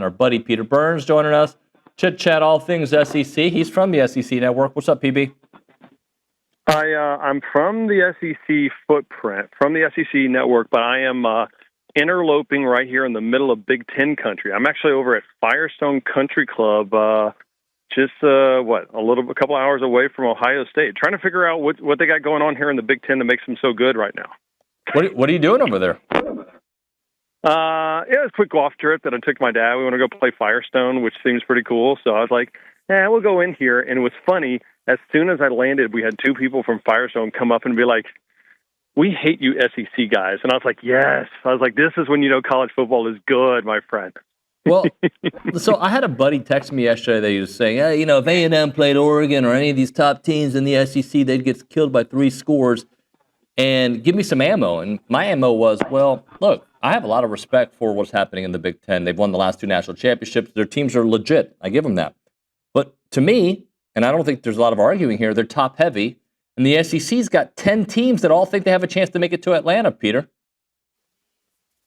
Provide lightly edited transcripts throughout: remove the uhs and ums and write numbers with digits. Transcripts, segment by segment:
Our buddy Peter Burns joining us. Chit-chat all things SEC. He's from the SEC Network. What's up, PB? I'm from the SEC footprint, from the SEC Network, but I am interloping right here in the middle of Big Ten country. I'm actually over at Firestone Country Club, just a couple hours away from Ohio State, trying to figure out what they got going on here in the Big Ten that makes them so good right now. What are you doing over there? It was a quick golf trip that I took my dad. We want to go play Firestone, which seems pretty cool. So I was like, we'll go in here. And it was funny. As soon as I landed, we had two people from Firestone come up and be like, "We hate you SEC guys." And I was like, yes. I was like, this is when you know college football is good, my friend. Well, so I had a buddy text me yesterday that he was saying, if A&M played Oregon or any of these top teams in the SEC, they'd get killed by 3 scores. And give me some ammo. And my ammo was, well, look, I have a lot of respect for what's happening in the Big Ten. They've won the last 2 national championships. Their teams are legit. I give them that. But to me, and I don't think there's a lot of arguing here, they're top heavy. And the SEC's got 10 teams that all think they have a chance to make it to Atlanta, Peter.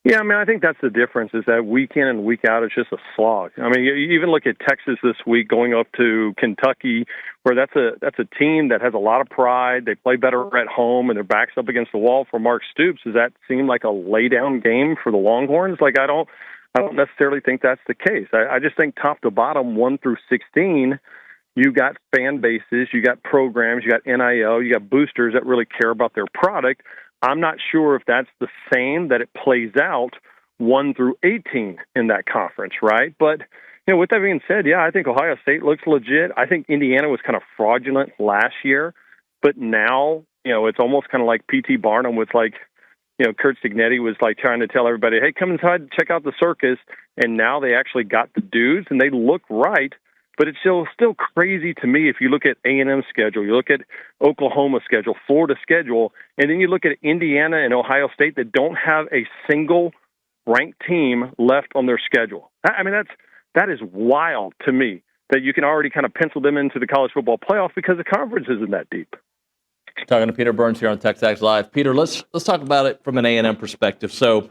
Yeah, I mean, I think that's the difference is that week in and week out, it's just a slog. I mean, you even look at Texas this week going up to Kentucky, where that's a team that has a lot of pride. They play better at home, and their back's up against the wall for Mark Stoops. Does that seem like a lay-down game for the Longhorns? Like, I don't necessarily think that's the case. I just think top to bottom, 1 through 16, you got fan bases, you got programs, you got NIL, you got boosters that really care about their product. I'm not sure if that's the same that it plays out 1 through 18 in that conference, right? But, with that being said, I think Ohio State looks legit. I think Indiana was kind of fraudulent last year, but now, it's almost kind of like P.T. Barnum with Kurt Signetti was trying to tell everybody, hey, come inside, check out the circus. And now they actually got the dudes and they look right. But it's still crazy to me if you look at A&M schedule, you look at Oklahoma schedule, Florida schedule, and then you look at Indiana and Ohio State that don't have a single ranked team left on their schedule. I mean, that is wild to me that you can already kind of pencil them into the college football playoff because the conference isn't that deep. Talking to Peter Burns here on TexAgs Live. Peter, let's talk about it from an A&M perspective. So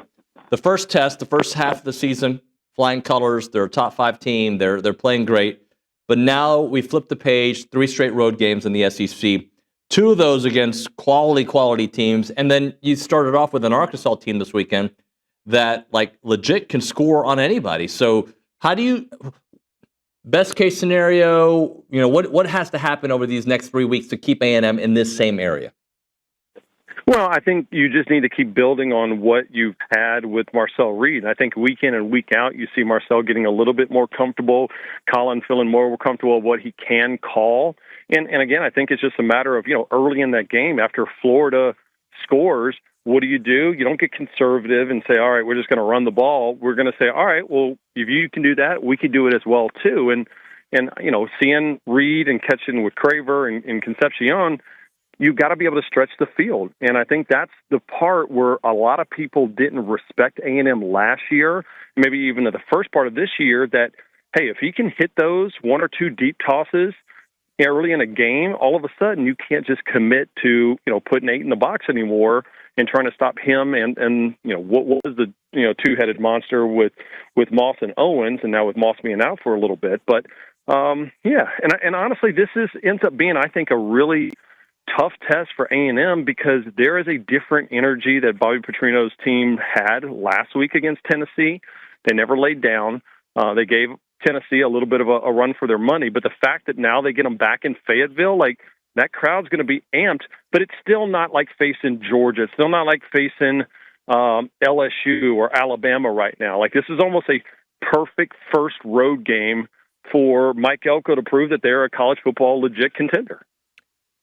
the first test, the first half of the season, flying colors, they're a top 5 team, they're playing great. But now we flip the page, 3 straight road games in the SEC, 2 of those against quality teams. And then you started off with an Arkansas team this weekend that legit can score on anybody. So how do you, best case scenario, what has to happen over these next 3 weeks to keep A&M in this same area? Well, I think you just need to keep building on what you've had with Marcel Reed. I think week in and week out, you see Marcel getting a little bit more comfortable, Colin feeling more comfortable with what he can call. And again, I think it's just a matter of, early in that game after Florida scores, what do? You don't get conservative and say, all right, we're just going to run the ball. We're going to say, all right, well, if you can do that, we can do it as well, too. And seeing Reed and catching with Craver and Concepcion, you've got to be able to stretch the field. And I think that's the part where a lot of people didn't respect A&M last year, maybe even in the first part of this year, that, hey, if he can hit those 1 or 2 deep tosses early in a game, all of a sudden you can't just commit to, putting 8 in the box anymore and trying to stop him and what was the, 2-headed monster with Moss and Owens, and now with Moss being out for a little bit. But, and honestly, this ends up being, I think, a really tough test for A&M because there is a different energy that Bobby Petrino's team had last week against Tennessee. They never laid down. They gave Tennessee a little bit of a run for their money, but the fact that now they get them back in Fayetteville, that crowd's going to be amped, but it's still not like facing Georgia. It's still not like facing LSU or Alabama right now. This is almost a perfect first road game for Mike Elko to prove that they're a college football legit contender.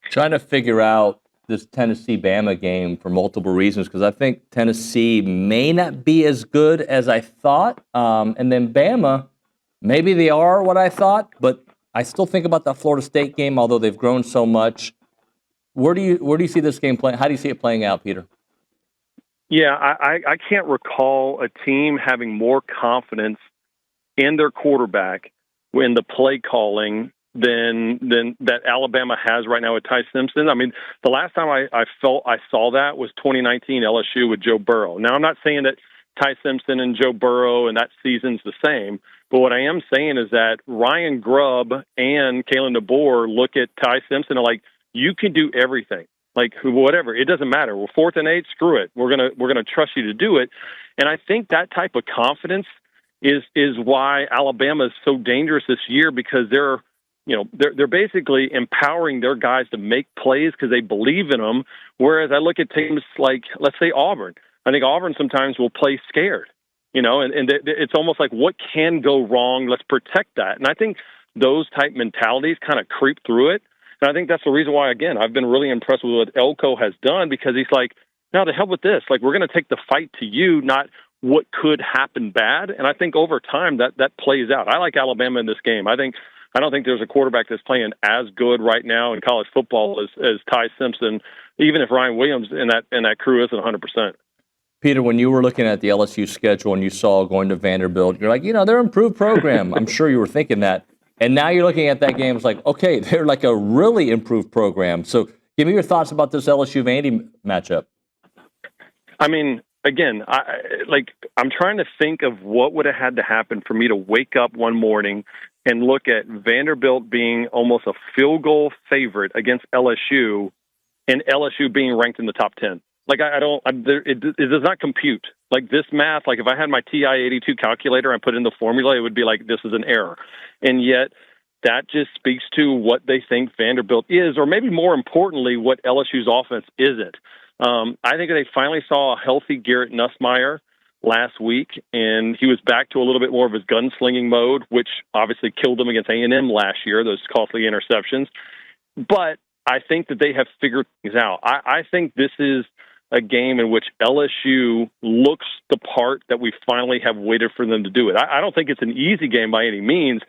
Trying to figure out this Tennessee-Bama game for multiple reasons because I think Tennessee may not be as good as I thought. And then Bama, maybe they are what I thought, but I still think about that Florida State game, although they've grown so much. Where do you see this game playing? How do you see it playing out, Peter? Yeah, I can't recall a team having more confidence in their quarterback in the play calling than that Alabama has right now with Ty Simpson. I mean, the last time I saw that was 2019 LSU with Joe Burrow. Now, I'm not saying that Ty Simpson and Joe Burrow and that season's the same, But what I am saying is that Ryan Grubb and Kalen DeBoer look at Ty Simpson and like, you can do everything. Like whatever, it doesn't matter. We're 4th and 8, screw it. We're gonna trust you to do it. And I think that type of confidence is why Alabama is so dangerous this year, because they're basically empowering their guys to make plays because they believe in them. Whereas I look at teams like, let's say, Auburn. I think Auburn sometimes will play scared, and it's almost like, what can go wrong? Let's protect that. And I think those type mentalities kind of creep through it. And I think that's the reason why, again, I've been really impressed with what Elko has done, because he's like, now to hell with this. Like, we're going to take the fight to you, not what could happen bad. And I think over time that plays out. I like Alabama in this game. I don't think there's a quarterback that's playing as good right now in college football as Ty Simpson, even if Ryan Williams in that crew isn't 100%. Peter, when you were looking at the LSU schedule and you saw going to Vanderbilt, you're like, they're an improved program. I'm sure you were thinking that. And now you're looking at that game, it's like, okay, they're like a really improved program. So give me your thoughts about this LSU-Vandy matchup. I mean, again, I'm trying to think of what would have had to happen for me to wake up one morning and look at Vanderbilt being almost a field goal favorite against LSU and LSU being ranked in the top 10. Like, it does not compute. Like, this math, like if I had my TI-82 calculator and put in the formula, it would be like, this is an error. And yet that just speaks to what they think Vanderbilt is, or maybe more importantly, what LSU's offense isn't. I think they finally saw a healthy Garrett Nussmeier last week, and he was back to a little bit more of his gunslinging mode, which obviously killed them against A&M last year, those costly interceptions. But I think that they have figured things out. I think this is a game in which LSU looks the part that we finally have waited for them to do it. I don't think it's an easy game by any means,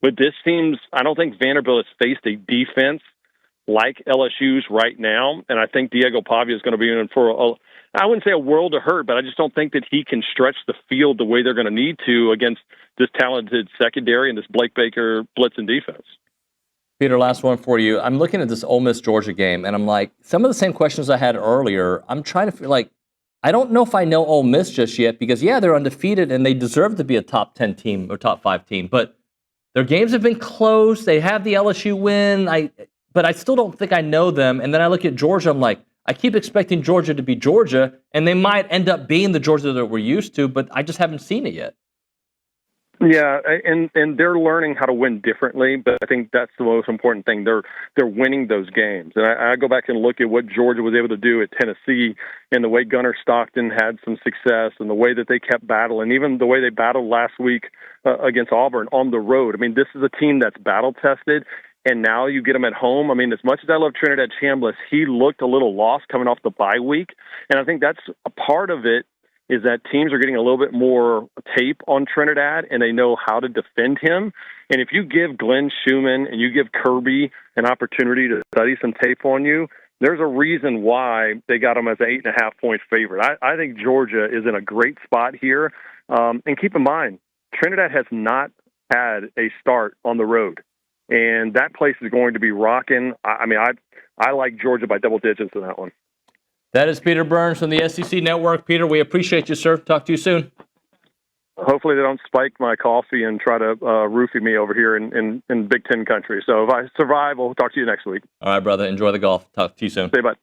but I don't think Vanderbilt has faced a defense like LSU's right now, and I think Diego Pavia is going to be in for I wouldn't say a world of hurt, but I just don't think that he can stretch the field the way they're going to need to against this talented secondary and this Blake Baker blitzing defense. Peter, last one for you. I'm looking at this Ole Miss-Georgia game, and I'm like, some of the same questions I had earlier. I'm trying to feel like, I don't know if I know Ole Miss just yet, because, yeah, they're undefeated, and they deserve to be a top 10 team or top 5 team, but their games have been close. They have the LSU win, but I still don't think I know them. And then I look at Georgia, I'm like, I keep expecting Georgia to be Georgia, and they might end up being the Georgia that we're used to, but I just haven't seen it yet. Yeah, and they're learning how to win differently, but I think that's the most important thing. They're winning those games. And I go back and look at what Georgia was able to do at Tennessee, and the way Gunnar Stockton had some success, and the way that they kept battling, even the way they battled last week against Auburn on the road. I mean, this is a team that's battle-tested, and now you get them at home. I mean, as much as I love Trinidad Chambliss, he looked a little lost coming off the bye week, and I think that's a part of it, is that teams are getting a little bit more tape on Trinidad, and they know how to defend him. And if you give Glenn Schumann and you give Kirby an opportunity to study some tape on you, there's a reason why they got him as an 8.5-point favorite. I think Georgia is in a great spot here. And keep in mind, Trinidad has not had a start on the road, and that place is going to be rocking. I like Georgia by double digits in that one. That is Peter Burns from the SEC Network. Peter, we appreciate you, sir. Talk to you soon. Hopefully they don't spike my coffee and try to roofie me over here in Big Ten country. So if I survive, we'll talk to you next week. All right, brother. Enjoy the golf. Talk to you soon. Stay bye.